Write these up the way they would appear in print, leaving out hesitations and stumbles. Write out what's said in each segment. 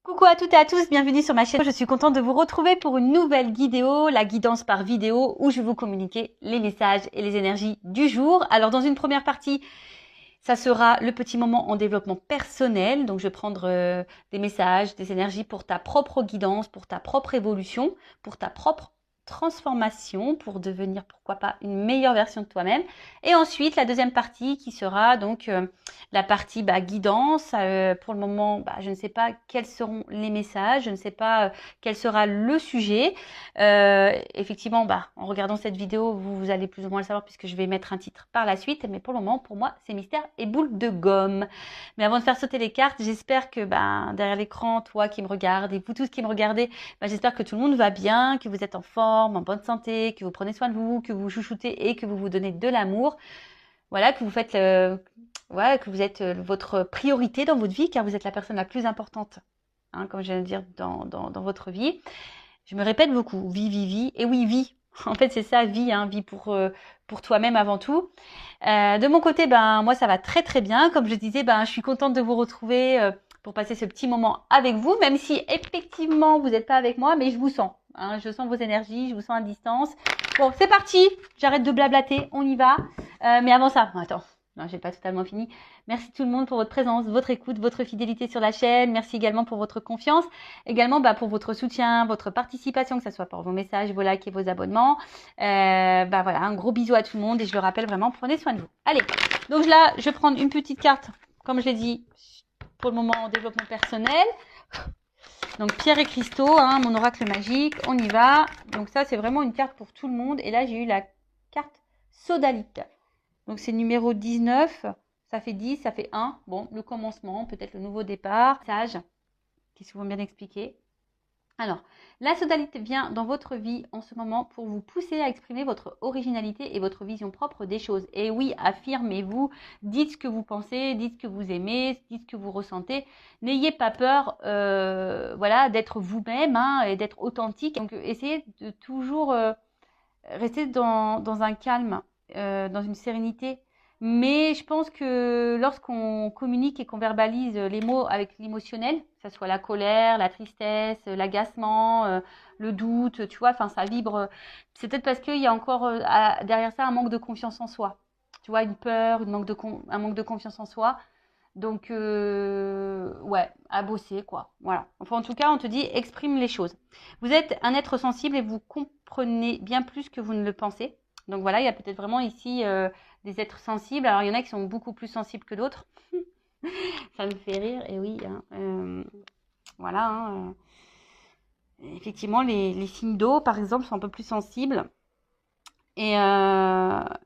Coucou à toutes et à tous, bienvenue sur ma chaîne. Je suis contente de vous retrouver pour une nouvelle vidéo, la guidance par vidéo, où je vais vous communiquer les messages et les énergies du jour. Alors dans une première partie, ça sera le petit moment en développement personnel. Donc je vais prendre des messages, des énergies pour ta propre guidance, pour ta propre évolution, pour ta propre transformation, pour devenir pourquoi pas une meilleure version de toi-même. Et ensuite la deuxième partie qui sera donc la partie guidance. Pour le moment, je ne sais pas quels seront les messages, je ne sais pas quel sera le sujet. Effectivement, en regardant cette vidéo, vous allez plus ou moins le savoir puisque je vais mettre un titre par la suite. Mais pour le moment, pour moi, c'est mystère et boule de gomme. Mais avant de faire sauter les cartes, j'espère que derrière l'écran, toi qui me regardes et vous tous qui me regardez, j'espère que tout le monde va bien, que vous êtes en forme, en bonne santé, que vous prenez soin de vous, que vous chouchoutez et que vous vous donnez de l'amour. Voilà, que vous faites que vous êtes votre priorité dans votre vie, car vous êtes la personne la plus importante, comme je viens de dire, dans votre vie. Je me répète beaucoup, vie, vie, vie. Et oui, vie. En fait, c'est ça, vie, vie pour toi-même avant tout. De mon côté, moi, ça va très, très bien. Comme je disais, je suis contente de vous retrouver pour passer ce petit moment avec vous, même si effectivement, vous n'êtes pas avec moi, mais je vous sens. Je sens vos énergies, je vous sens à distance. Bon, c'est parti. J'arrête de blablater, on y va. Mais avant ça, attends. Non, j'ai pas totalement fini. Merci tout le monde pour votre présence, votre écoute, votre fidélité sur la chaîne. Merci également pour votre confiance. Également pour votre soutien, votre participation, que ce soit pour vos messages, vos likes et vos abonnements. Voilà, un gros bisou à tout le monde et je le rappelle vraiment, prenez soin de vous. Allez, donc là, je vais prendre une petite carte, comme je l'ai dit, pour le moment en développement personnel. Donc Pierre et cristaux, mon oracle magique, on y va. Donc ça, c'est vraiment une carte pour tout le monde. Et là, j'ai eu la carte sodalite. Donc c'est numéro 19, ça fait 10, ça fait 1. Bon, le commencement, peut-être le nouveau départ. Sage, qui est souvent bien expliqué. Alors, la sodalite vient dans votre vie en ce moment pour vous pousser à exprimer votre originalité et votre vision propre des choses. Et oui, affirmez-vous, dites ce que vous pensez, dites ce que vous aimez, dites ce que vous ressentez. N'ayez pas peur d'être vous-même et d'être authentique. Donc, essayez de toujours rester dans un calme, dans une sérénité. Mais je pense que lorsqu'on communique et qu'on verbalise les mots avec l'émotionnel, que ce soit la colère, la tristesse, l'agacement, le doute, tu vois, ça vibre. C'est peut-être parce qu'il y a encore derrière ça un manque de confiance en soi. Tu vois, une peur, un manque de confiance en soi. Donc, à bosser, quoi. Voilà. Enfin, en tout cas, on te dit, exprime les choses. Vous êtes un être sensible et vous comprenez bien plus que vous ne le pensez. Donc voilà, il y a peut-être vraiment ici des êtres sensibles. Alors, il y en a qui sont beaucoup plus sensibles que d'autres. Ça me fait rire, et oui. Effectivement, les signes d'eau, par exemple, sont un peu plus sensibles. Et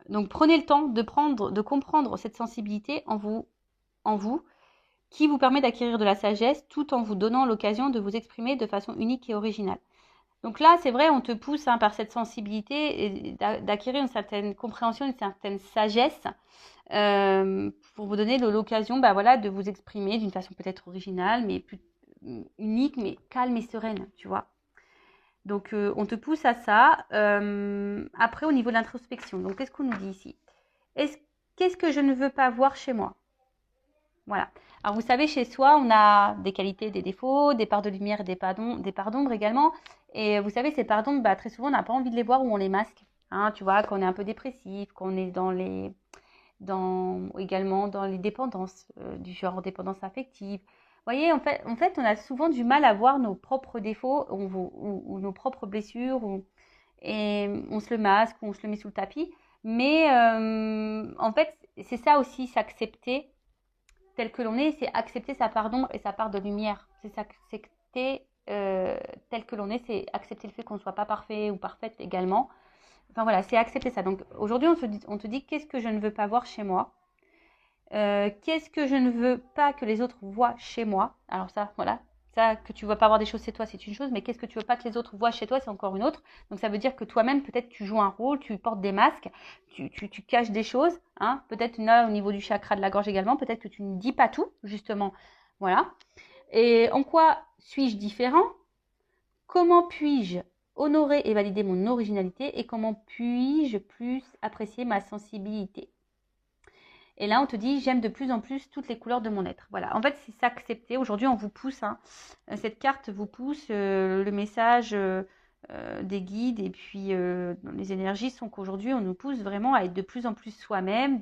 donc, prenez le temps de comprendre cette sensibilité en vous, qui vous permet d'acquérir de la sagesse tout en vous donnant l'occasion de vous exprimer de façon unique et originale. Donc là, c'est vrai, on te pousse par cette sensibilité et d'acquérir une certaine compréhension, une certaine sagesse pour vous donner l'occasion de vous exprimer d'une façon peut-être originale, mais plus unique, mais calme et sereine, tu vois. Donc, on te pousse à ça. Après, au niveau de l'introspection, donc qu'est-ce qu'on nous dit ici? Qu'est-ce que je ne veux pas voir chez moi? Voilà. Alors, vous savez, chez soi, on a des qualités, des défauts, des parts de lumière et des parts d'ombre également. Et vous savez, ces parts d'ombre, très souvent, on n'a pas envie de les voir ou on les masque. Tu vois, quand on est un peu dépressif, qu'on est également dans les dépendances, du genre dépendance affective. Vous voyez, en fait, on a souvent du mal à voir nos propres défauts ou nos propres blessures, et on se le masque ou on se le met sous le tapis. Mais en fait, c'est ça aussi, s'accepter tel que l'on est, c'est accepter sa part d'ombre et sa part de lumière. C'est s'accepter tel que l'on est, c'est accepter le fait qu'on ne soit pas parfait ou parfaite également. Enfin voilà, c'est accepter ça. Donc aujourd'hui, on te dit qu'est-ce que je ne veux pas voir chez moi, qu'est-ce que je ne veux pas que les autres voient chez moi. Alors ça, voilà, ça, que tu ne veux pas voir des choses chez toi, c'est une chose, mais qu'est-ce que tu veux pas que les autres voient chez toi, c'est encore une autre. Donc ça veut dire que toi-même, peut-être tu joues un rôle, tu portes des masques, tu caches des choses, peut-être là au niveau du chakra de la gorge également, peut-être que tu ne dis pas tout, justement. Voilà. Et en quoi suis-je différent? Comment puis-je honorer et valider mon originalité et comment puis-je plus apprécier ma sensibilité? Et là, on te dit, j'aime de plus en plus toutes les couleurs de mon être. Voilà, en fait, c'est s'accepter. Aujourd'hui, on vous pousse, hein. Cette carte vous pousse, le message des guides et puis les énergies sont qu'aujourd'hui, on nous pousse vraiment à être de plus en plus soi-même,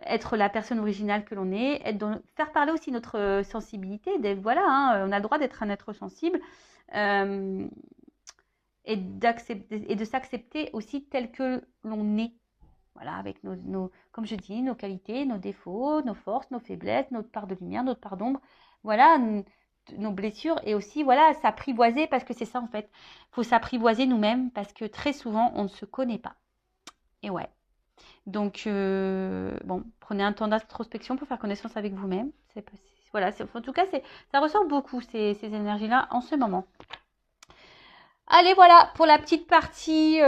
être la personne originale que l'on est, faire parler aussi notre sensibilité. Voilà, hein, on a le droit d'être un être sensible. Et de s'accepter aussi tel que l'on est. Voilà, avec comme je dis, nos qualités, nos défauts, nos forces, nos faiblesses, notre part de lumière, notre part d'ombre. Voilà, nos blessures et aussi, voilà, s'apprivoiser parce que c'est ça en fait. Il faut s'apprivoiser nous-mêmes parce que très souvent, on ne se connaît pas. Et ouais. Donc, bon, prenez un temps d'introspection pour faire connaissance avec vous-même. Voilà, en tout cas, ça ressort beaucoup ces énergies-là en ce moment. Allez, voilà pour la petite partie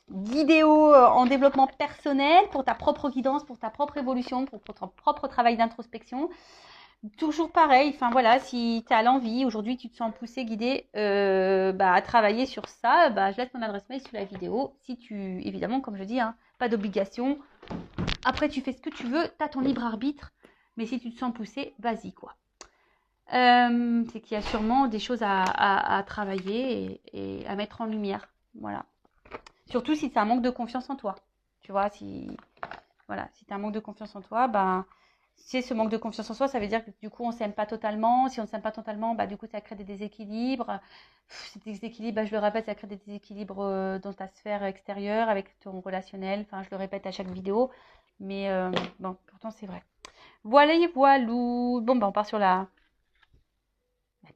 vidéo en développement personnel, pour ta propre guidance, pour ta propre évolution, pour ton propre travail d'introspection. Toujours pareil, enfin voilà, si tu as l'envie, aujourd'hui tu te sens poussé, guidé à travailler sur ça, je laisse mon adresse mail sous la vidéo. Si tu, évidemment, comme je dis, hein, pas d'obligation. Après, tu fais ce que tu veux, tu as ton libre arbitre, mais si tu te sens poussé, vas-y quoi. C'est qu'il y a sûrement des choses à travailler et à mettre en lumière. Voilà. Surtout si c'est un manque de confiance en toi. Tu vois, si tu as un manque de confiance en toi, c'est ce manque de confiance en soi, ça veut dire que du coup, on ne s'aime pas totalement. Si on ne s'aime pas totalement, du coup, ça crée des déséquilibres. Ces déséquilibres, je le répète, ça crée des déséquilibres dans ta sphère extérieure, avec ton relationnel. Enfin, je le répète à chaque vidéo. Mais bon, pourtant, c'est vrai. Voilà, voilou. Bon, on part sur la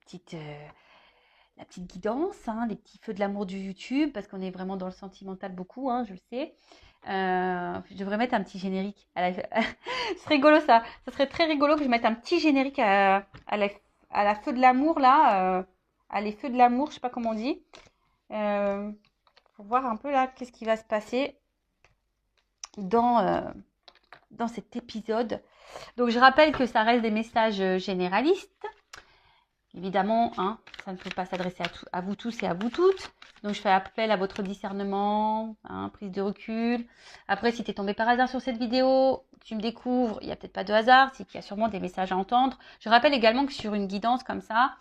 petite guidance, hein, les petits feux de l'amour du YouTube, parce qu'on est vraiment dans le sentimental beaucoup, hein, je le sais. Je devrais mettre un petit générique. C'est rigolo ça. Ça serait très rigolo que je mette un petit générique à la feu de l'amour là, à les feux de l'amour, je sais pas comment on dit, pour voir un peu là qu'est-ce qui va se passer dans cet épisode. Donc je rappelle que ça reste des messages généralistes. Évidemment, hein, ça ne peut pas s'adresser à vous tous et à vous toutes. Donc, je fais appel à votre discernement, hein, prise de recul. Après, si tu es tombé par hasard sur cette vidéo, tu me découvres, il n'y a peut-être pas de hasard, c'est qu'il y a sûrement des messages à entendre. Je rappelle également que sur une guidance comme ça,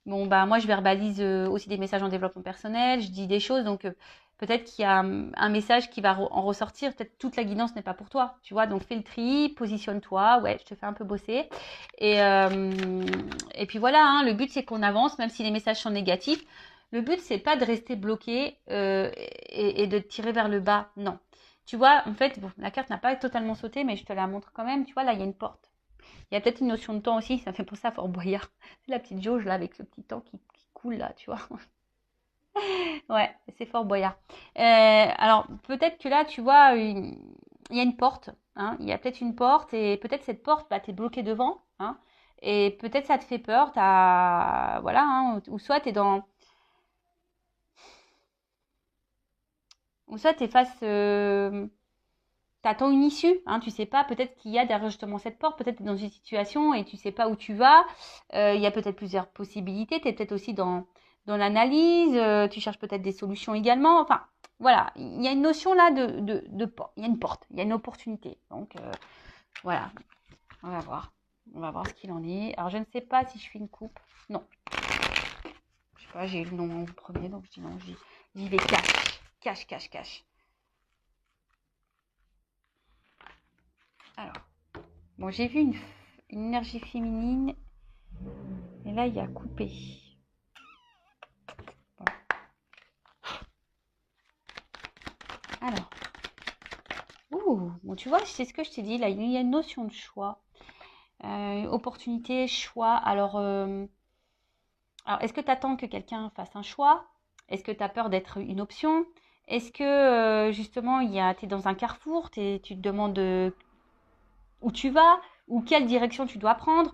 bon, moi, je verbalise aussi des messages en développement personnel, je dis des choses, donc peut-être qu'il y a un message qui va en ressortir. Peut-être toute la guidance n'est pas pour toi, tu vois. Donc, fais le tri, positionne-toi. Ouais, je te fais un peu bosser. Et puis voilà, hein, le but, c'est qu'on avance, même si les messages sont négatifs. Le but, c'est pas de rester bloqué et de te tirer vers le bas. Non. Tu vois, en fait, bon, la carte n'a pas totalement sauté, mais je te la montre quand même. Tu vois, là, il y a une porte. Il y a peut-être une notion de temps aussi. Ça me fait penser à Fort Boyard. C'est la petite jauge, là, avec ce petit temps qui coule, là, tu vois. Ouais, c'est Fort Boyard. Alors, peut-être que là, tu vois, il y a une porte. Hein, il y a peut-être une porte et peut-être cette porte, t'es bloqué devant. Hein, et peut-être ça te fait peur. Voilà, hein, ou soit t'es dans... Ou soit t'es face... T'attends une issue, hein, tu sais pas, peut-être qu'il y a derrière justement cette porte, peut-être t'es dans une situation et tu sais pas où tu vas. Il y a peut-être plusieurs possibilités. T'es peut-être aussi dans l'analyse, tu cherches peut-être des solutions également. Enfin, voilà, il y a une notion là de porte. Il y a une porte, il y a une opportunité. Donc, voilà, on va voir. On va voir ce qu'il en est. Alors, je ne sais pas si je fais une coupe. Non. Je sais pas, j'ai eu le nom en premier, donc je dis non, j'y vais cash. Cash, cash, cash. Alors, bon, j'ai vu une énergie féminine. Et là, il y a coupé. Bon. Alors. Ouh, bon, tu vois, c'est ce que je t'ai dit. Là, il y a une notion de choix. Opportunité, choix. Alors est-ce que tu attends que quelqu'un fasse un choix? Est-ce que tu as peur d'être une option? Est-ce que justement, tu es dans un carrefour, tu te demandes où tu vas ou quelle direction tu dois prendre?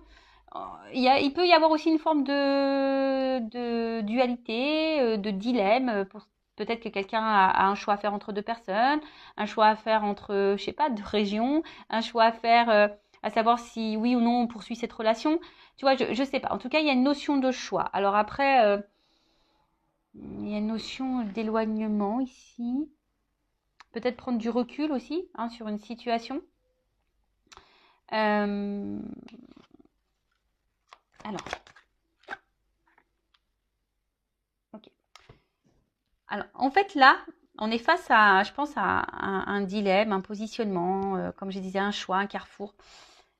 Il peut y avoir aussi une forme de dualité, de dilemme. Peut-être que quelqu'un a un choix à faire entre deux personnes, un choix à faire entre, je sais pas, deux régions, un choix à faire à savoir si oui ou non on poursuit cette relation. Tu vois, je sais pas. En tout cas, il y a une notion de choix. Alors après, il y a une notion d'éloignement ici. Peut-être prendre du recul aussi, hein, sur une situation. Alors, ok. Alors, en fait, là, on est face à, je pense, à un dilemme, un positionnement, comme je disais, un choix, un carrefour,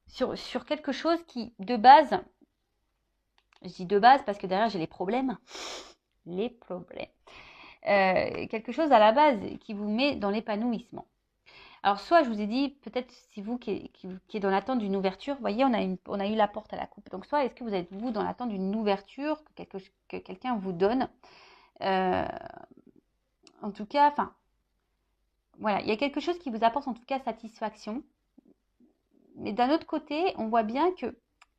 sur quelque chose qui, de base, je dis de base parce que derrière, j'ai les problèmes. Les problèmes. Quelque chose à la base qui vous met dans l'épanouissement. Alors, soit je vous ai dit, peut-être c'est vous qui est dans l'attente d'une ouverture. Vous voyez, on a eu la porte à la coupe. Donc, soit est-ce que vous êtes, vous, dans l'attente d'une ouverture que quelqu'un vous donne. En tout cas, enfin, voilà, il y a quelque chose qui vous apporte en tout cas satisfaction. Mais d'un autre côté, on voit bien qu'il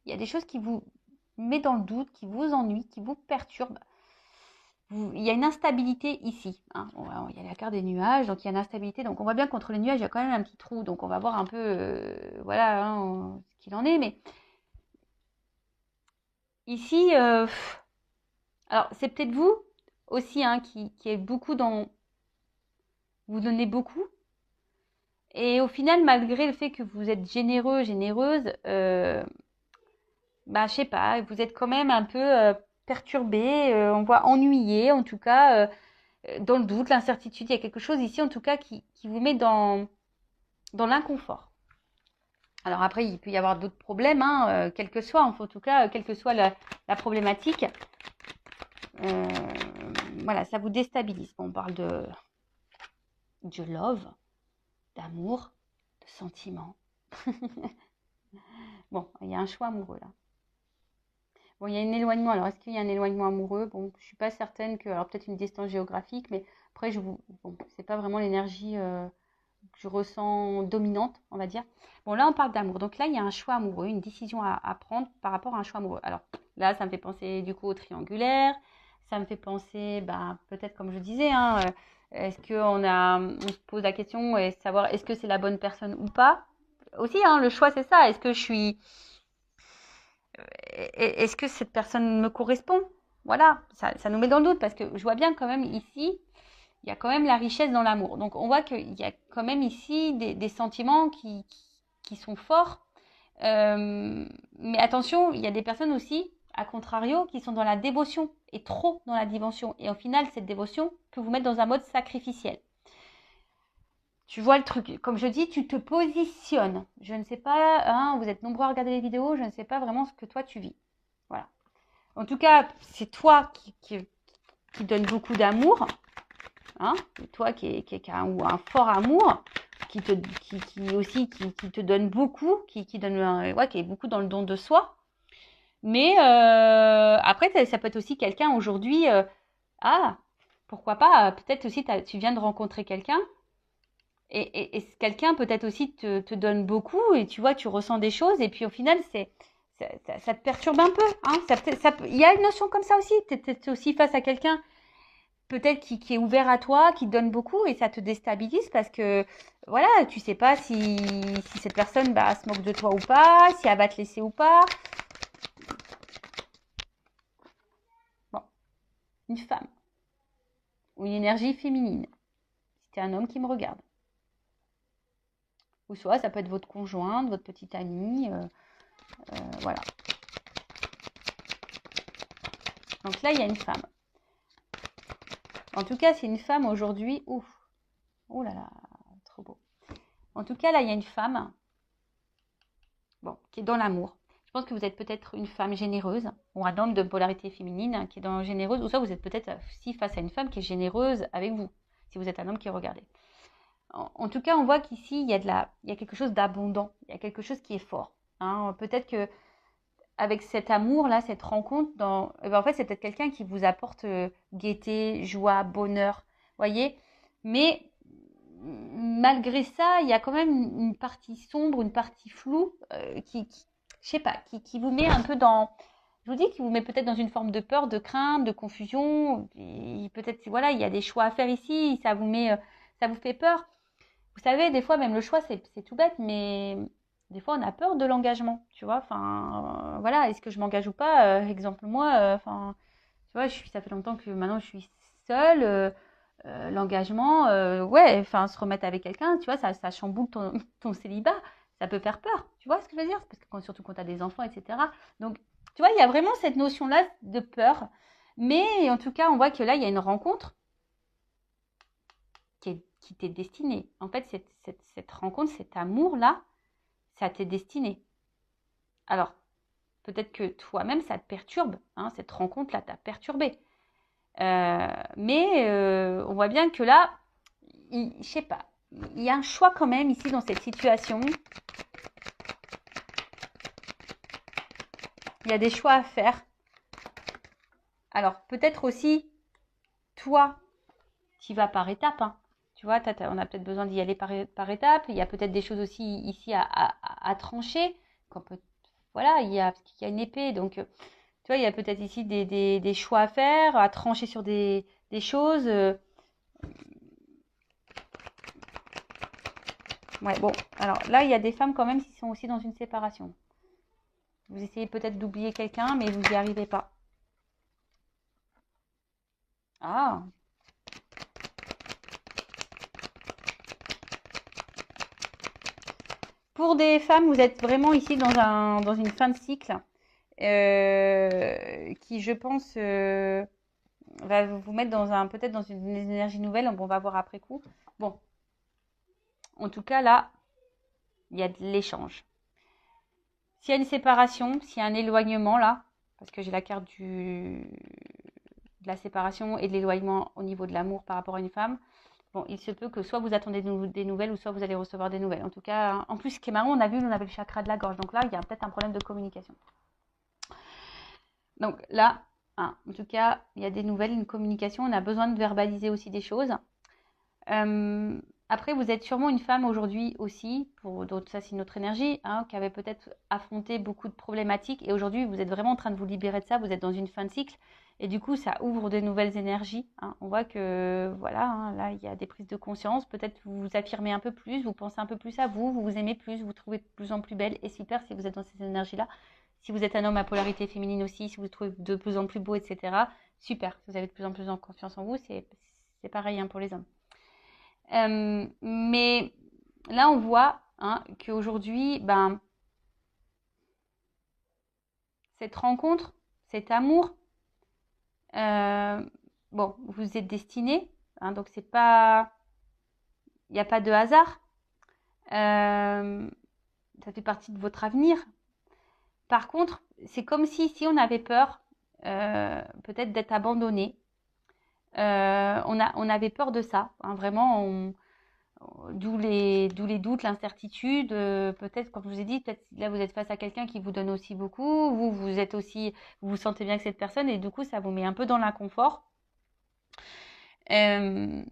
y a des choses qui vous mettent dans le doute, qui vous ennuient, qui vous perturbent. Il y a une instabilité ici. Hein. Il y a la carte des nuages, donc il y a une instabilité. Donc on voit bien qu'entre les nuages, il y a quand même un petit trou. Donc on va voir un peu voilà, hein, ce qu'il en est. Mais ici, alors c'est peut-être vous aussi hein, qui est beaucoup dans... Vous donnez beaucoup. Et au final, malgré le fait que vous êtes généreux, généreuse, bah, je sais pas, vous êtes quand même un peu perturbé, on voit ennuyé, en tout cas, dans le doute, l'incertitude. Il y a quelque chose ici, en tout cas, qui vous met dans l'inconfort. Alors après, il peut y avoir d'autres problèmes, hein, quel que soit, en tout cas, quelle que soit la problématique. Voilà, ça vous déstabilise. On parle de love, d'amour, de sentiment. Bon, il y a un choix amoureux là. Bon, il y a un éloignement. Alors, est-ce qu'il y a un éloignement amoureux? Bon, je suis pas certaine que... Alors, peut-être une distance géographique, mais après, bon, c'est pas vraiment l'énergie que je ressens dominante, on va dire. Bon, là, on parle d'amour. Donc là, il y a un choix amoureux, une décision à prendre par rapport à un choix amoureux. Alors, là, ça me fait penser, du coup, au triangulaire. Ça me fait penser, bah, peut-être, comme je disais, hein, est-ce qu'on se pose la question et savoir est-ce que c'est la bonne personne ou pas? Aussi, hein, le choix, c'est ça. Est-ce que cette personne me correspond? Voilà, ça nous met dans le doute parce que je vois bien quand même ici, il y a quand même la richesse dans l'amour. Donc on voit qu'il y a quand même ici des sentiments qui sont forts. Mais attention, il y a des personnes aussi, à contrario, qui sont dans la dévotion et trop dans la dévotion. Et au final, cette dévotion peut vous mettre dans un mode sacrificiel. Tu vois le truc, comme je dis, tu te positionnes. Je ne sais pas, hein, vous êtes nombreux à regarder les vidéos, je ne sais pas vraiment ce que toi tu vis. Voilà. En tout cas, c'est toi qui donne beaucoup d'amour, hein, toi qui a un fort amour, qui aussi qui te donne beaucoup, qui donne, ouais, qui est beaucoup dans le don de soi. Mais après, ça peut être aussi quelqu'un aujourd'hui, ah, pourquoi pas, peut-être aussi tu viens de rencontrer quelqu'un. Et quelqu'un peut-être aussi te donne beaucoup et tu vois, tu ressens des choses et puis au final, ça te perturbe un peu. Hein, il y a une notion comme ça aussi. Tu es aussi face à quelqu'un peut-être qui est ouvert à toi, qui te donne beaucoup et ça te déstabilise parce que voilà, tu sais pas si cette personne bah, se moque de toi ou pas, si elle va te laisser ou pas. Bon, une femme ou une énergie féminine. C'était un homme qui me regarde. Ou soit ça peut être votre conjointe, votre petite amie, voilà. Donc là, il y a une femme. En tout cas, c'est une femme aujourd'hui. Ouf, oh là là, trop beau. En tout cas, là, il y a une femme, bon, qui est dans l'amour. Je pense que vous êtes peut-être une femme généreuse, ou un homme de polarité féminine qui est dans généreuse, ou soit vous êtes peut-être aussi face à une femme qui est généreuse avec vous, si vous êtes un homme qui regardez. En tout cas, on voit qu'ici, il y a quelque chose d'abondant, il y a quelque chose qui est fort. Hein. Peut-être que avec cet amour-là, cette rencontre, en fait, c'est peut-être quelqu'un qui vous apporte gaieté, joie, bonheur, voyez. Mais malgré ça, il y a quand même une partie sombre, une partie floue je sais pas, qui vous met un peu dans... Je vous dis qu'il vous met peut-être dans une forme de peur, de crainte, de confusion. Peut-être, voilà, il y a des choix à faire ici, ça vous fait peur. Vous savez, des fois, même le choix, c'est tout bête, mais des fois, on a peur de l'engagement, tu vois. Enfin, voilà, est-ce que je m'engage ou pas Exemple, moi, enfin, tu vois, ça fait longtemps que maintenant je suis seule. L'engagement, ouais, enfin, se remettre avec quelqu'un, tu vois, ça chamboule ton célibat. ça peut faire peur. Tu vois ce que je veux dire? Parce que surtout quand tu as des enfants, etc. Donc, tu vois, il y a vraiment cette notion-là de peur. Mais en tout cas, on voit que là, il y a une rencontre qui t'est destinée. En fait, cette rencontre, cet amour-là, ça t'est destiné. Alors, peut-être que toi-même, ça te perturbe. Hein, cette rencontre-là t'a perturbé. Mais on voit bien que là, je sais pas, il y a un choix quand même ici dans cette situation. Il y a des choix à faire. Alors, peut-être aussi, toi, tu vas par étapes. Hein. Tu vois, on a peut-être besoin d'y aller par étapes. Il y a peut-être des choses aussi ici à trancher. Voilà, il y a une épée. Donc, tu vois, il y a peut-être ici des choix à faire, à trancher sur des choses. Ouais, bon, alors là, il y a des femmes quand même qui sont aussi dans une séparation. Vous essayez peut-être d'oublier quelqu'un, mais vous n'y arrivez pas. Ah. Pour des femmes, vous êtes vraiment ici dans une fin de cycle qui, je pense, va vous mettre peut-être dans une énergie nouvelle. On va voir après coup. Bon, en tout cas, là, il y a de l'échange. S'il y a une séparation, s'il y a un éloignement, là, parce que j'ai la carte de la séparation et de l'éloignement au niveau de l'amour par rapport à une femme, bon, il se peut que soit vous attendez des nouvelles ou soit vous allez recevoir des nouvelles. En tout cas, en plus, ce qui est marrant, on avait le chakra de la gorge. Donc là, il y a peut-être un problème de communication. Donc là, en tout cas, il y a des nouvelles, une communication. On a besoin de verbaliser aussi des choses. Après, vous êtes sûrement une femme aujourd'hui aussi, pour d'autres, ça c'est notre énergie, hein, qui avait peut-être affronté beaucoup de problématiques. Et aujourd'hui, vous êtes vraiment en train de vous libérer de ça. Vous êtes dans une fin de cycle. Et du coup, ça ouvre de nouvelles énergies. Hein. On voit que, voilà, hein, là, il y a des prises de conscience. Peut-être vous vous affirmez un peu plus, vous pensez un peu plus à vous, vous vous aimez plus, vous vous trouvez de plus en plus belle. Et super si vous êtes dans ces énergies-là. Si vous êtes un homme à polarité féminine aussi, si vous vous trouvez de plus en plus beau, etc. Super. Si vous avez de plus en plus confiance en vous, c'est pareil hein, pour les hommes. Mais là, on voit hein, qu'aujourd'hui, cette rencontre, cet amour, bon, vous êtes destinés, hein, donc c'est pas, il n'y a pas de hasard. Ça fait partie de votre avenir. Par contre, c'est comme si on avait peur, peut-être d'être abandonné. On avait peur de ça, hein, vraiment. D'où les doutes, l'incertitude. Peut-être, comme je vous ai dit, peut-être là vous êtes face à quelqu'un qui vous donne aussi beaucoup. Vous êtes aussi, vous sentez bien que cette personne et du coup ça vous met un peu dans l'inconfort. Mais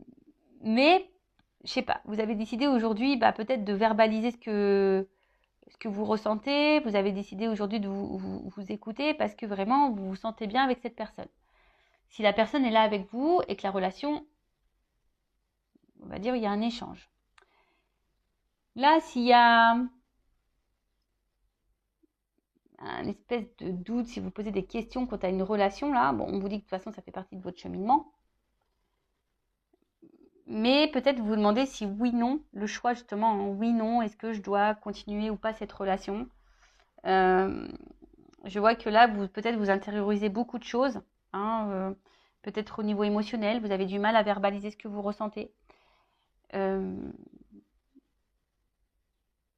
je sais pas, vous avez décidé aujourd'hui peut-être de verbaliser ce que vous ressentez. Vous avez décidé aujourd'hui de vous écouter parce que vraiment vous vous sentez bien avec cette personne. Si la personne est là avec vous et que la relation, on va dire, il y a un échange. Là, s'il y a un espèce de doute, si vous posez des questions quant à une relation, là, bon, on vous dit que de toute façon, ça fait partie de votre cheminement. Mais peut-être vous demandez si oui, non, le choix justement en oui, non, est-ce que je dois continuer ou pas cette relation. Je vois que là, peut-être vous intériorisez beaucoup de choses. Hein, peut-être au niveau émotionnel, vous avez du mal à verbaliser ce que vous ressentez. Ouais,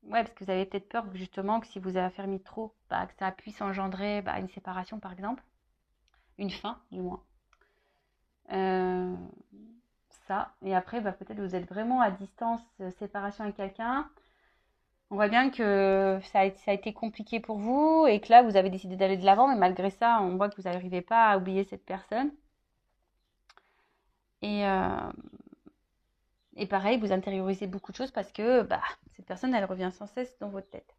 parce que vous avez peut-être peur justement que si vous avez affermi trop, que ça puisse engendrer une séparation par exemple. Une fin, du moins. Ça. Et après, peut-être vous êtes vraiment à distance, séparation avec quelqu'un. On voit bien que ça a été compliqué pour vous et que là, vous avez décidé d'aller de l'avant. Mais malgré ça, on voit que vous n'arrivez pas à oublier cette personne. Et pareil, vous intériorisez beaucoup de choses parce que cette personne, elle revient sans cesse dans votre tête.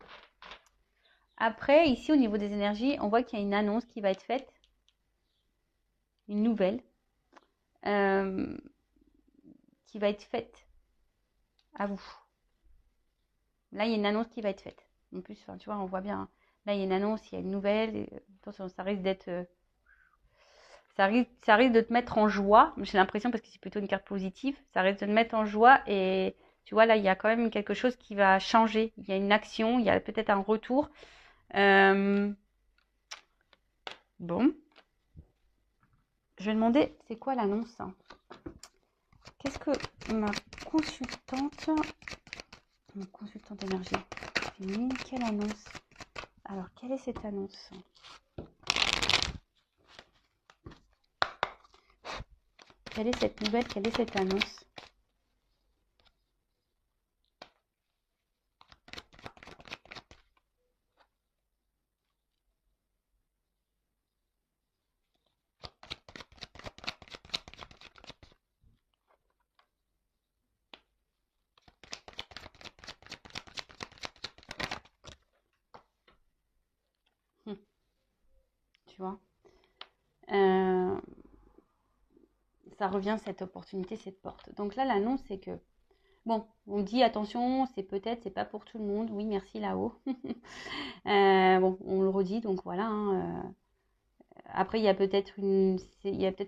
Après, ici, au niveau des énergies, on voit qu'il y a une annonce qui va être faite. Une nouvelle. Qui va être faite à vous. Là, il y a une annonce qui va être faite. En plus, tu vois, on voit bien. Là, il y a une annonce, il y a une nouvelle. Et, attention, ça risque d'être... ça risque de te mettre en joie. J'ai l'impression, parce que c'est plutôt une carte positive, ça risque de te mettre en joie et Tu vois, là, il y a quand même quelque chose qui va changer. Il y a une action, il y a peut-être un retour. Bon. Je vais demander, c'est quoi l'annonce? Qu'est-ce que ma consultante énergie féminine, quelle annonce? Alors, quelle est cette annonce? Quelle est cette nouvelle? Quelle est cette annonce? Tu vois, ça revient, cette opportunité, cette porte. Donc là, l'annonce, c'est que, bon, on dit attention, c'est peut-être, c'est pas pour tout le monde. Oui, merci là-haut. Bon, on le redit, donc voilà. Hein, après, il y a peut-être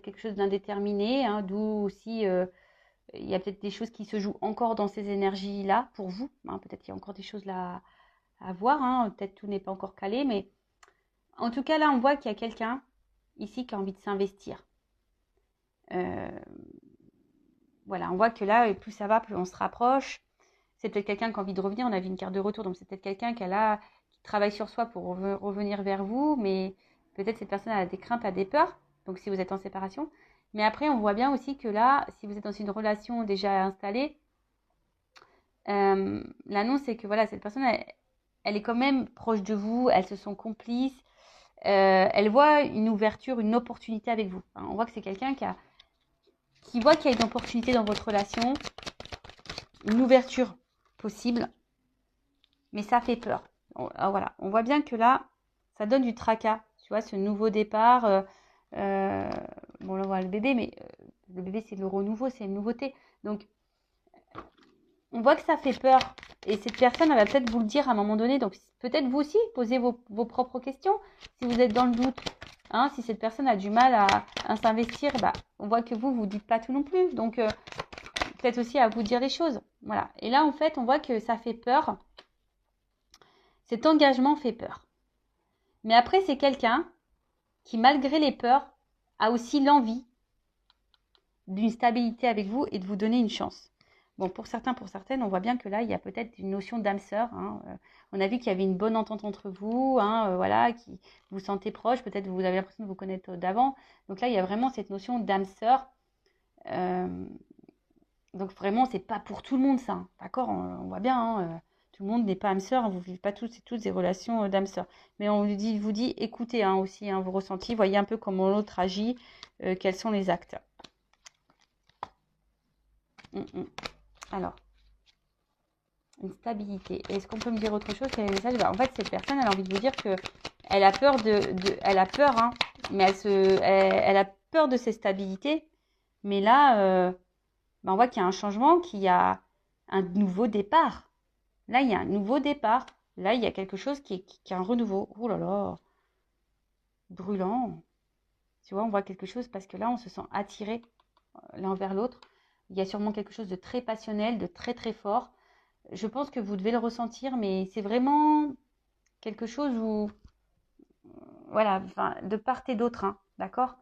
quelque chose d'indéterminé, hein, d'où aussi, il y a peut-être des choses qui se jouent encore dans ces énergies-là pour vous. Hein, peut-être qu'il y a encore des choses là à voir. Hein, peut-être tout n'est pas encore calé, mais en tout cas, là, on voit qu'il y a quelqu'un ici qui a envie de s'investir. Voilà, on voit que là, plus ça va, plus on se rapproche. C'est peut-être quelqu'un qui a envie de revenir. On a vu une carte de retour, donc c'est peut-être quelqu'un qui travaille sur soi pour revenir vers vous, mais peut-être cette personne a des craintes, a des peurs, donc si vous êtes en séparation. Mais après, on voit bien aussi que là, si vous êtes dans une relation déjà installée, l'annonce, c'est que voilà, cette personne, elle est quand même proche de vous, elles se sont complices, elle voit une ouverture, une opportunité avec vous. Hein, on voit que c'est quelqu'un qui voit qu'il y a une opportunité dans votre relation, une ouverture possible, mais ça fait peur. Voilà, on voit bien que là, ça donne du tracas, tu vois, ce nouveau départ. Bon, là, on voit le bébé, mais le bébé, c'est le renouveau, c'est une nouveauté. Donc, on voit que ça fait peur. Et cette personne, elle va peut-être vous le dire à un moment donné. Donc, peut-être vous aussi, posez vos propres questions. Si vous êtes dans le doute, hein, si cette personne a du mal à s'investir, bah, on voit que vous dites pas tout non plus. Donc, peut-être aussi à vous dire les choses. Voilà. Et là, en fait, on voit que ça fait peur. Cet engagement fait peur. Mais après, c'est quelqu'un qui, malgré les peurs, a aussi l'envie d'une stabilité avec vous et de vous donner une chance. Bon, pour certains, pour certaines, on voit bien que là, il y a peut-être une notion d'âme sœur. Hein. On a vu qu'il y avait une bonne entente entre vous, hein, voilà, qui vous sentez proche. Peut-être vous avez l'impression de vous connaître d'avant. Donc là, il y a vraiment cette notion d'âme sœur. Donc vraiment, c'est pas pour tout le monde ça. Hein. D'accord, on voit bien. Hein, tout le monde n'est pas âme sœur. Hein, vous ne vivez pas toutes des relations d'âme sœur. Mais on vous dit, écoutez hein, aussi hein, vos ressentis. Voyez un peu comment l'autre agit. Quels sont les actes. Alors, une stabilité. Est-ce qu'on peut me dire autre chose? Quel est le message? Bah, en fait, cette personne, elle a envie de vous dire que elle a peur elle a peur, hein, mais elle a peur de ses stabilités. Mais là, bah, on voit qu'il y a un changement, qu'il y a un nouveau départ. Là, il y a un nouveau départ. Là, il y a quelque chose qui est un renouveau. Oh là là, brûlant. Tu vois, on voit quelque chose parce que là, on se sent attiré l'un vers l'autre. Il y a sûrement quelque chose de très passionnel, de très très fort. Je pense que vous devez le ressentir, mais c'est vraiment quelque chose où, voilà, enfin, de part et d'autre, hein, d'accord?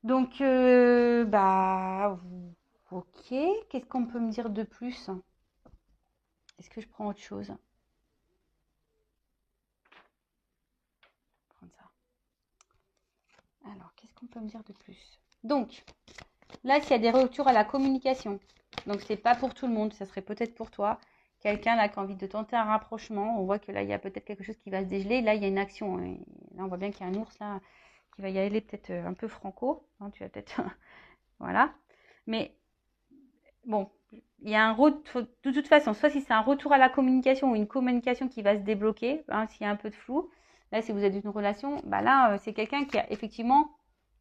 Donc, bah, ok. Qu'est-ce qu'on peut me dire de plus? Est-ce que je prends autre chose? Prendre ça. Alors, qu'est-ce qu'on peut me dire de plus? Donc, là, s'il y a des retours à la communication, donc c'est pas pour tout le monde, ça serait peut-être pour toi. Quelqu'un là qui a envie de tenter un rapprochement, on voit que là, il y a peut-être quelque chose qui va se dégeler. Là, il y a une action. Et là, on voit bien qu'il y a un ours là qui va y aller peut-être un peu franco. Hein, tu vas peut-être... voilà. Mais bon, il y a un retour... De toute façon, soit si c'est un retour à la communication ou une communication qui va se débloquer, hein, s'il y a un peu de flou. Là, si vous êtes dans une relation, bah là, c'est quelqu'un qui a effectivement,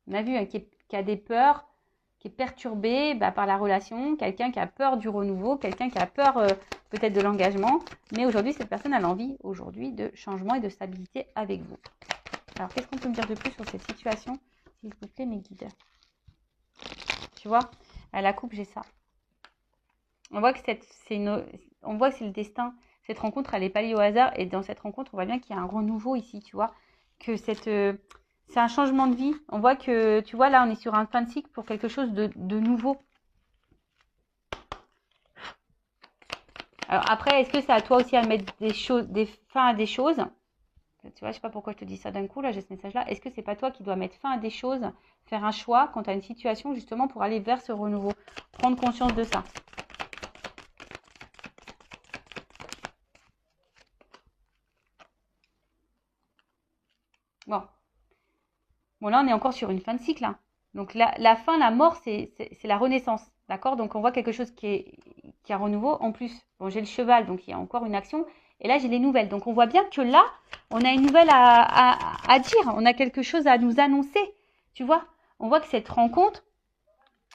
on a vu, hein, qui a des peurs, qui est perturbé par la relation, quelqu'un qui a peur du renouveau, quelqu'un qui a peur peut-être de l'engagement. Mais aujourd'hui, cette personne a l'envie aujourd'hui de changement et de stabilité avec vous. Alors, qu'est-ce qu'on peut me dire de plus sur cette situation? S'il vous plaît, mes guides. Tu vois, à la coupe, j'ai ça. On voit que on voit que c'est le destin. Cette rencontre, elle n'est pas liée au hasard. Et dans cette rencontre, on voit bien qu'il y a un renouveau ici, tu vois. Que c'est un changement de vie. On voit que, tu vois, là, on est sur un fin de cycle pour quelque chose de nouveau. Alors après, est-ce que c'est à toi aussi à mettre des fins à des choses? Tu vois, je sais pas pourquoi je te dis ça d'un coup, là, j'ai ce message-là. Est-ce que c'est pas toi qui dois mettre fin à des choses, faire un choix quand tu as une situation, justement, pour aller vers ce renouveau? Prendre conscience de ça. Bon. Bon, là, on est encore sur une fin de cycle, hein. Donc, la fin, la mort, c'est la renaissance. D'accord? Donc, on voit quelque chose qui est un renouveau. En plus, bon, j'ai le cheval, donc il y a encore une action. Et là, j'ai les nouvelles. Donc, on voit bien que là, on a une nouvelle à dire. On a quelque chose à nous annoncer. Tu vois? On voit que cette rencontre,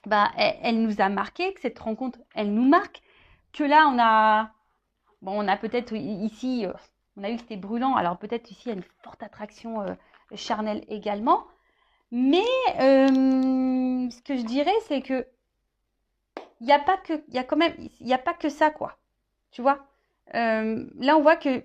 bah, elle nous a marqué, que cette rencontre, elle nous marque. Que là, on a peut-être ici, on a eu que c'était brûlant. Alors, peut-être ici, il y a une forte attraction charnelle également. Mais ce que je dirais, c'est que il n'y a pas que, il y a quand même, il y a pas que ça, quoi. Tu vois? Là, on voit que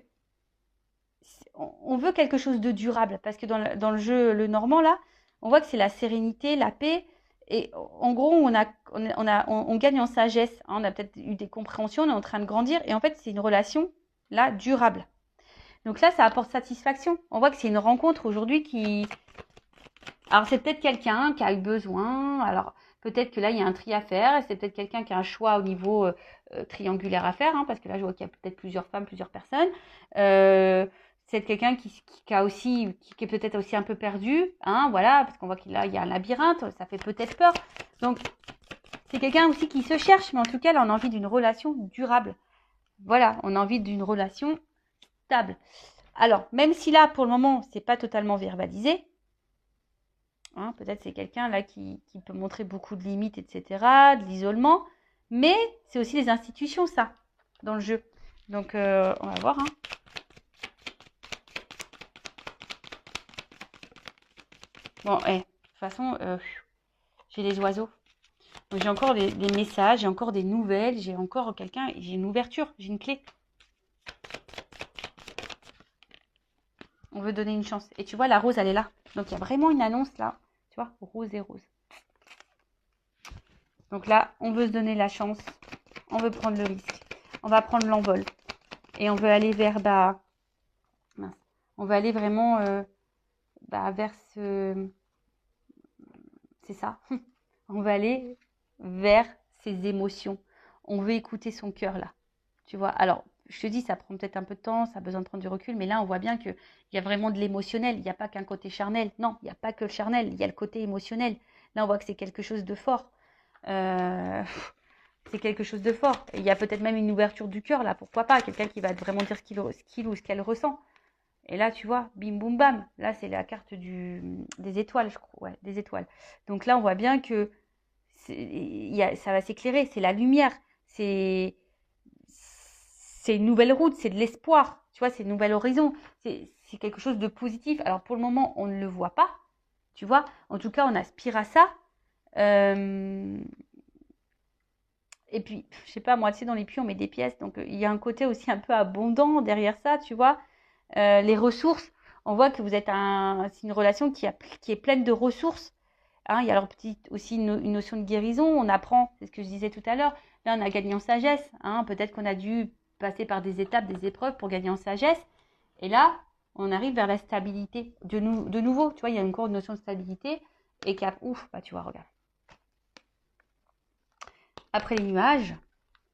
on veut quelque chose de durable parce que dans le jeu le normand là, on voit que c'est la sérénité, la paix. Et en gros, on gagne en sagesse, hein. On a peut-être eu des compréhensions, on est en train de grandir. Et en fait, c'est une relation là durable. Donc là, ça apporte satisfaction. On voit que c'est une rencontre aujourd'hui qui, alors, c'est peut-être quelqu'un qui a eu besoin. Alors, peut-être que là, il y a un tri à faire. C'est peut-être quelqu'un qui a un choix au niveau triangulaire à faire, hein, parce que là, je vois qu'il y a peut-être plusieurs femmes, plusieurs personnes. C'est quelqu'un qui a aussi, qui est peut-être aussi un peu perdu, hein, voilà, parce qu'on voit qu'il y a un labyrinthe, ça fait peut-être peur. Donc, c'est quelqu'un aussi qui se cherche, mais en tout cas, là, on a envie d'une relation durable. Voilà, on a envie d'une relation stable. Alors, même si là, pour le moment, c'est pas totalement verbalisé, hein, peut-être c'est quelqu'un là qui peut montrer beaucoup de limites, etc., de l'isolement, mais c'est aussi les institutions, ça, dans le jeu. Donc, on va voir, hein. Bon, de toute façon, j'ai les oiseaux. Donc, j'ai encore des messages, j'ai encore des nouvelles, j'ai encore quelqu'un, j'ai une ouverture, j'ai une clé. On veut donner une chance. Et tu vois, la rose, elle est là. Donc, il y a vraiment une annonce là. Tu vois, rose et rose. Donc là, on veut se donner la chance. On veut prendre le risque. On va prendre l'envol. Et on veut aller vers, mince, on veut aller vraiment vers c'est ça. On veut aller vers ses émotions. On veut écouter son cœur là. Tu vois, alors, je te dis, ça prend peut-être un peu de temps, ça a besoin de prendre du recul, mais là, on voit bien qu'il y a vraiment de l'émotionnel. Il n'y a pas qu'un côté charnel. Non, il n'y a pas que le charnel, il y a le côté émotionnel. Là, on voit que c'est quelque chose de fort. C'est quelque chose de fort. Et il y a peut-être même une ouverture du cœur, là, pourquoi pas. Quelqu'un qui va vraiment dire ce qu'il ou ce qu'elle ressent. Et là, tu vois, bim, boum, bam. Là, c'est la carte des étoiles, je crois. Ouais, des étoiles. Donc là, on voit bien que ça va s'éclairer. C'est la lumière. C'est une nouvelle route. C'est de l'espoir. Tu vois, c'est un nouvel horizon. C'est quelque chose de positif. Alors, pour le moment, on ne le voit pas. Tu vois, en tout cas, on aspire à ça. Et puis, je sais pas, moi, tu sais, dans les puits, on met des pièces. Donc, il y a un côté aussi un peu abondant derrière ça, tu vois. Les ressources, on voit que c'est une relation qui est pleine de ressources. Hein, il y a alors aussi une notion de guérison. On apprend, c'est ce que je disais tout à l'heure. Là, on a gagné en sagesse. Hein, peut-être qu'on a dû passer par des étapes, des épreuves pour gagner en sagesse. Et là, on arrive vers la stabilité. De nouveau, tu vois, il y a encore une notion de stabilité. Et ouf, tu vois, regarde. Après les nuages,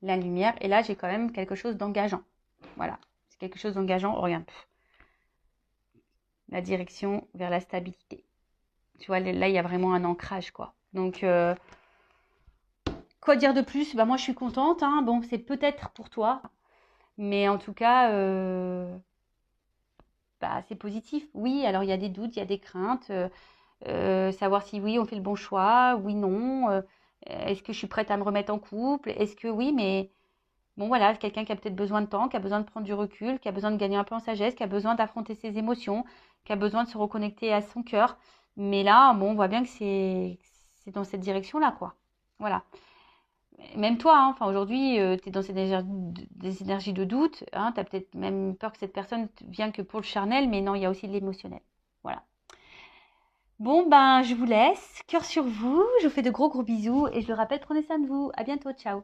la lumière. Et là, j'ai quand même quelque chose d'engageant. Voilà, c'est quelque chose d'engageant. Regarde. La direction vers la stabilité. Tu vois, là, il y a vraiment un ancrage, quoi. Donc, quoi dire de plus? Moi, je suis contente, hein. Bon, c'est peut-être pour toi. Mais en tout cas, c'est positif. Oui, alors il y a des doutes, il y a des craintes. Savoir si oui, on fait le bon choix, oui, non. Est-ce que je suis prête à me remettre en couple? Est-ce que oui, mais bon, voilà, quelqu'un qui a peut-être besoin de temps, qui a besoin de prendre du recul, qui a besoin de gagner un peu en sagesse, qui a besoin d'affronter ses émotions, qui a besoin de se reconnecter à son cœur. Mais là, bon, on voit bien que c'est dans cette direction-là, quoi. Voilà. même toi, hein, enfin aujourd'hui, tu es dans des énergies de doute, hein, tu as peut-être même peur que cette personne vienne que pour le charnel, mais non, il y a aussi de l'émotionnel. Voilà. Bon, ben, je vous laisse. Cœur sur vous. Je vous fais de gros bisous et je le rappelle, prenez soin de vous. À bientôt. Ciao.